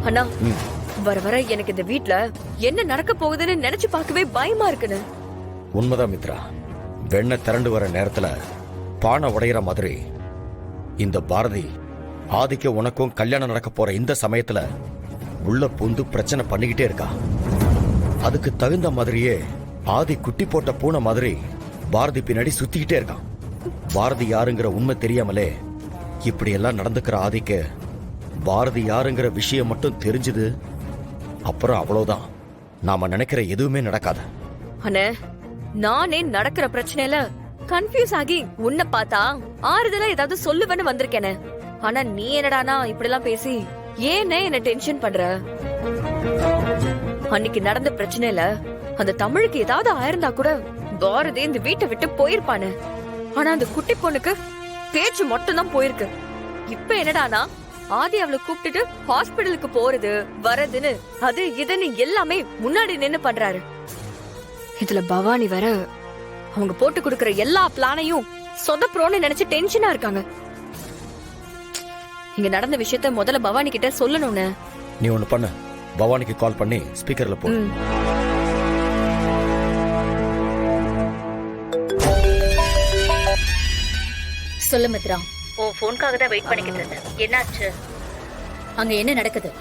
அண்ணா, வர வர எனக்கு இந்த வீட்ல என்ன நடக்க போகுதுன்னு நினைச்சு பார்க்கவே பயமா இருக்குன்னு. உண்மைதான் மித்ரா. வெண்ணெய் திரண்டு வர நேரத்துல பானை உடையிற மாதிரி இந்த பாரதி ஆதிக்கு உனக்கும் கல்யாணம் நடக்க போற இந்த சமயத்துல உள்ள பூந்து பிரச்சனை பண்ணிக்கிட்டே இருக்கா. அதுக்கு தகுந்த மாதிரியே ஆதி குட்டி போட்ட பூனை மாதிரி பாரதி பின்னாடி சுத்திக்கிட்டே இருக்கான். பாரதி யாருங்கிற உண்மை தெரியாமலே இப்படி எல்லாம் நடந்துக்கிற ஆதிக்கு பாரதி யாருங்கிற விஷயம் மட்டும் தெரிஞ்சது அப்புறம் அவ்வளவுதான். நாம நினைக்கிற எதுவுமே நடக்காது. அண்ணே, நானே நடக்கிற பிரச்சனையில கன்ஃபியூஸ் ஆகி உன்னை பார்த்தா ஆறுதலா ஏதாவது சொல்லுவேன்னு வந்திருக்கேனே. ஆனா நீ என்னடானா இப்படி எல்லாம் பேசி ஏனே என்ன டென்ஷன் பண்ற? அன்னைக்கு நடந்த பிரச்சனையில அந்த தமிழுக்கு ஏதாவது ஆயிருந்தா கூட பாரதி இந்த வீட்டை விட்டு போயிருப்பானு. ஆனா அந்த குட்டி பொண்ணுக்கு பேச்சு மட்டும் தான் போயிருக்கு. இப்ப என்னடானா ஆதி அவளை கூப்பிட்டுட்டு ஹாஸ்பிடலுக்கு போறது வரதுன்னு அது இதுன்னு எல்லாமே முன்னாடி நின்னு பண்றாரு. இதுல பவானி வேற அவங்க போட்டு கொடுக்கற எல்லா பிளானையும் சொதப்புறோன்னு நினைச்சு டென்ஷனா இருக்காங்க. இங்க நடந்த விஷயத்த முதல்ல பவானி கிட்ட சொல்லணும்னு. நீ ஒண்ணு பண்ணு, பவானிக்கு கால் பண்ணி ஸ்பீக்கர்ல போ. சொல்லு மித்ரா. ஓ போன்காக தான் வெயிட் பண்ணிக்கிட்டு இருந்தேன். என்னாச்சு? அங்க என்ன நடக்குது?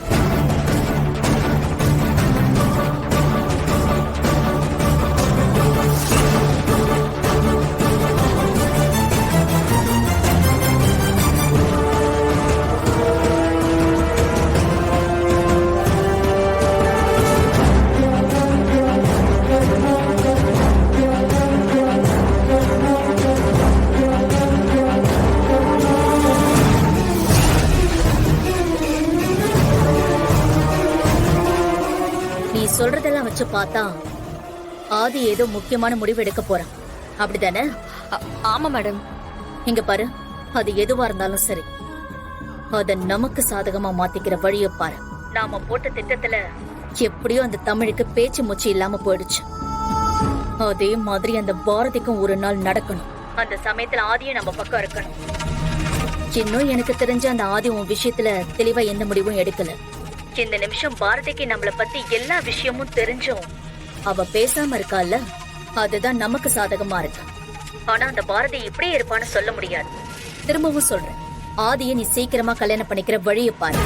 சொல்றதெல்லாம் வச்சு பார்த்தா ஆதி ஏதோ முக்கியமான முடிவு எடுக்க போறான், அப்படிதானே? ஆமா மேடம். இங்க பாரு, அது எதுவா இருந்தாலும் சரி, அத நமக்கு சாதகமா மாத்திக்கிற வழிய பாரு. நாம போட்ட திட்டத்துல எப்படியோ அந்த தமிழுக்கு பேச்சு மூச்சு இல்லாம போயிடுச்சு. அதே மாதிரி அந்த பாரதிக்கும் ஒரு நாள் நடக்கணும். அந்த சமயத்துல ஆதியும் நம்ம பக்கம் இருக்கணும். இன்னும் எனக்கு தெரிஞ்ச அந்த ஆதி உன் விஷயத்துல தெளிவா எந்த முடிவும் எடுக்கல. இந்த நிமிஷம் பாரதிக்கு நம்மள பத்தி எல்லா விஷயமும் தெரிஞ்சும் அவ பேசாம இருக்கால, அதுதான் நமக்கு சாதகமா இருக்கு. ஆனா அந்த பாரதி இப்படியே இருப்பான்னு சொல்ல முடியாது. திரும்பவும் சொல்றேன், ஆதியை நீ சீக்கிரமா கல்யாணம் பண்ணிக்கிற வழிய பாரு.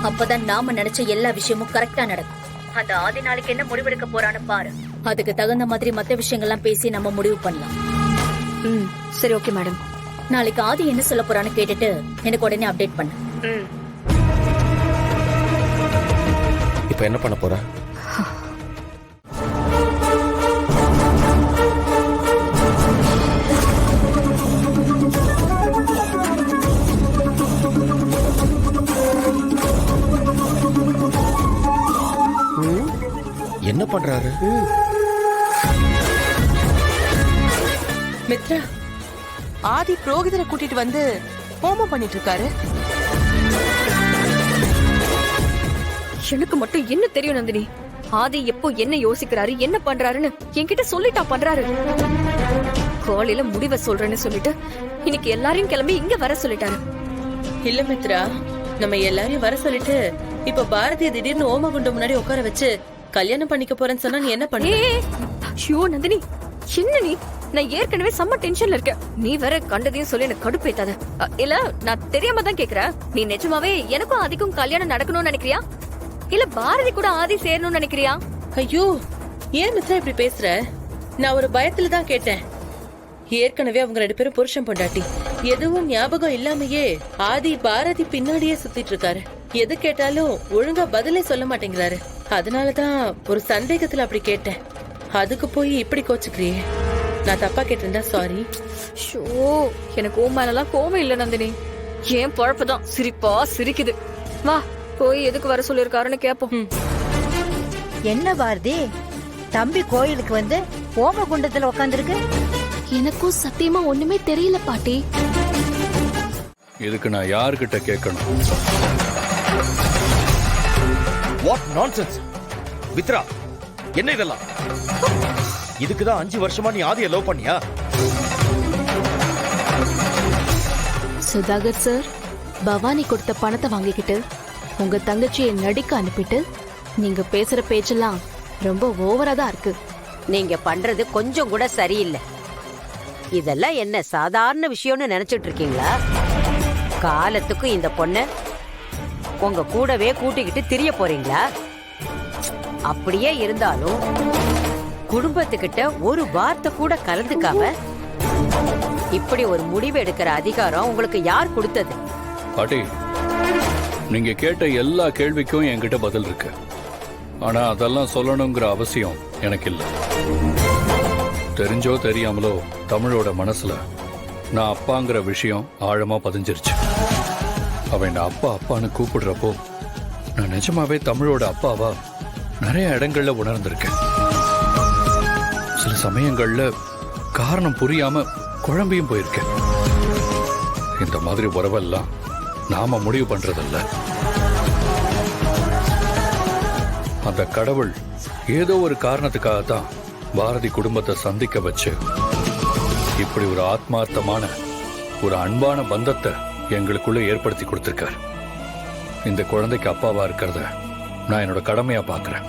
அப்பதான் நாம நினைச்ச எல்லா விஷயமும் கரெக்டா நடக்கும். அந்த ஆதி நாளைக்கு என்ன முடிவெடுக்க போறான்னு பாரு. அதுக்கு தகுந்த மாதிரி மத்த விஷயங்கள்லாம் பேசி நம்ம முடிவு பண்ணலாம். சரி, ஓகே மேடம். நாளைக்கு ஆதி என்ன சொல்ல போறான்னு கேட்டுட்டு எனக்கு உடனே அப்டேட் பண்ணு. இப்ப என்ன பண்ண போற? என்ன பண்றாரு? மித்ரா, ஆதி புரோகிதரை கூட்டிட்டு வந்து ஹோமம் பண்ணிட்டு இருக்காரு. எனக்கு மட்டும் என்ன தெரியும் நந்தினி? ஆதி எப்போ என்ன யோசிக்கிறாரு, என்ன பண்றாருன்னு என்கிட்ட சொல்லிட்டா பண்றாரு. காலையில முடிவை சொல்றேன்னு சொல்லிட்டு இன்னைக்கு எல்லாரையும் கிளம்பி இங்க வர சொல்லிட்டாரு. இல்ல மித்ரா, நம்ம எல்லாரையும் வர சொல்லிட்டு இப்ப பாரதிய திடீர்னு ஓமகுண்டம் முன்னாடி உட்கார வச்சு கல்யாணம் பண்ணிக்க போறேன்னு சொன்னா நீ என்ன பண்ண? ஐயோ நந்தினி, என்ன நீ? நான் ஏற்கனவே செம்ம டென்ஷன்ல இருக்கேன். நீ வேற கண்டதையும் சொல்லி எனக்கு கடுப்பேத்தாத. இல்ல, நான் தெரியாம தான் கேக்குறேன். நீ நிஜமாவே எனக்கும் ஆதிக்கும் கல்யாணம் நடக்கணும்னு நினைக்கிறியா, இல்ல பாரதி கூட ஆதி சேரணும்னு நினைக்கிறியா? ஐயோ, ஏன் மித்ரா இப்படி பேசுற? நான் ஒரு பயத்துல தான் கேட்டேன். ஏற்கனவே அவங்க 2 பேரும் புருஷன் பொண்டாட்டி. எதுவும் ஞாபகம் இல்லாமயே ஆதி பாரதி பின்னாடியே சுத்திட்டு இருக்காரு. எது கேட்டாலும் ஒழுங்கா பதிலே சொல்ல மாட்டேங்கிறாரு. அதனாலதான் ஒரு சந்தேகத்துல அப்படி கேட்டேன். அதுக்கு போய் இப்படி கோச்சுக்கிறியே. நான் தப்பா கேட்டிருந்தா சாரி. ஷோ, எனக்கு உன் மேலலாம் கோவம் இல்ல நந்தினி. ஏன் பொழப்புதான் சிரிப்பா சிரிக்குது. வா போய் எதுக்கு வர சொல்லிருக்காருன்னு கேப்போம். என்ன பாரதி, தம்பி கோயிலுக்கு வந்து ஓமகுண்டத்துல உட்காந்துருக்கு? எனக்கும் சத்தியமா ஒண்ணுமே தெரியல பாட்டி. இதுக்கு நான் யாருக்கிட்ட கேட்கணும்? வாட் நான்சென்ஸ் மித்ரா, என்ன இதெல்லாம்? இதுக்குதான் 5 வருஷமா நீ ஆதியை லவ் பண்ணியா? சுதாகர் சார் பவானி கொடுத்த பணத்தை வாங்கிக்கிட்டு உங்க தங்கச்சியை நடிக்க அனுப்பிட்டு நீங்க பேசுற பேச்செல்லாம் ரொம்ப ஓவரா தான் இருக்கு. நீங்க பண்றது கொஞ்சம் கூட சரியில்லை. இதெல்லாம் என்ன சாதாரண விஷயம்னு நினைச்சிட்டு இருக்கீங்களா? காலத்துக்கு இந்த பொண்ண உங்க கூடவே கூட்டிக்கிட்டு திரிய போறீங்களா? அப்படியே இருந்தாலும் குடும்பத்துக்கிட்ட ஒரு வார்த்தை கூட கலந்துக்காம இப்படி ஒரு முடிவு எடுக்கிற அதிகாரம் உங்களுக்கு யார் கொடுத்தது? பாட்டி, நீங்க கேட்ட எல்லா கேள்விக்கும் என்கிட்ட பதில் இருக்கு. ஆனா அதெல்லாம் சொல்லணுங்கிற அவசியம் எனக்கு இல்லை. தெரிஞ்சோ தெரியாமலோ தமிழோட மனசுல நான் அப்பாங்கிற விஷயம் ஆழமா பதிஞ்சிருச்சு. அவன் என்ன அப்பா அப்பான்னு கூப்பிடுறப்போ நான் நிஜமாவே தமிழோட அப்பாவா நிறைய இடங்கள்ல உணர்ந்திருக்கேன். சில சமயங்கள்ல காரணம் புரியாம குழம்பியும் போயிருக்கேன். இந்த மாதிரி உறவெல்லாம் நாம முடிவு பண்றதல்ல. அந்த கடவுள் ஏதோ ஒரு காரணத்துக்காகத்தான் பாரதி குடும்பத்தை சந்திக்க வச்சு இப்படி ஒரு ஆத்மார்த்தமான ஒரு அன்பான பந்தத்தை எங்களுக்குள்ள ஏற்படுத்தி கொடுத்திருக்கார். இந்த குழந்தைக்கு அப்பாவா இருக்கிறத நான் என்னோட கடமையா பார்க்கிறேன்.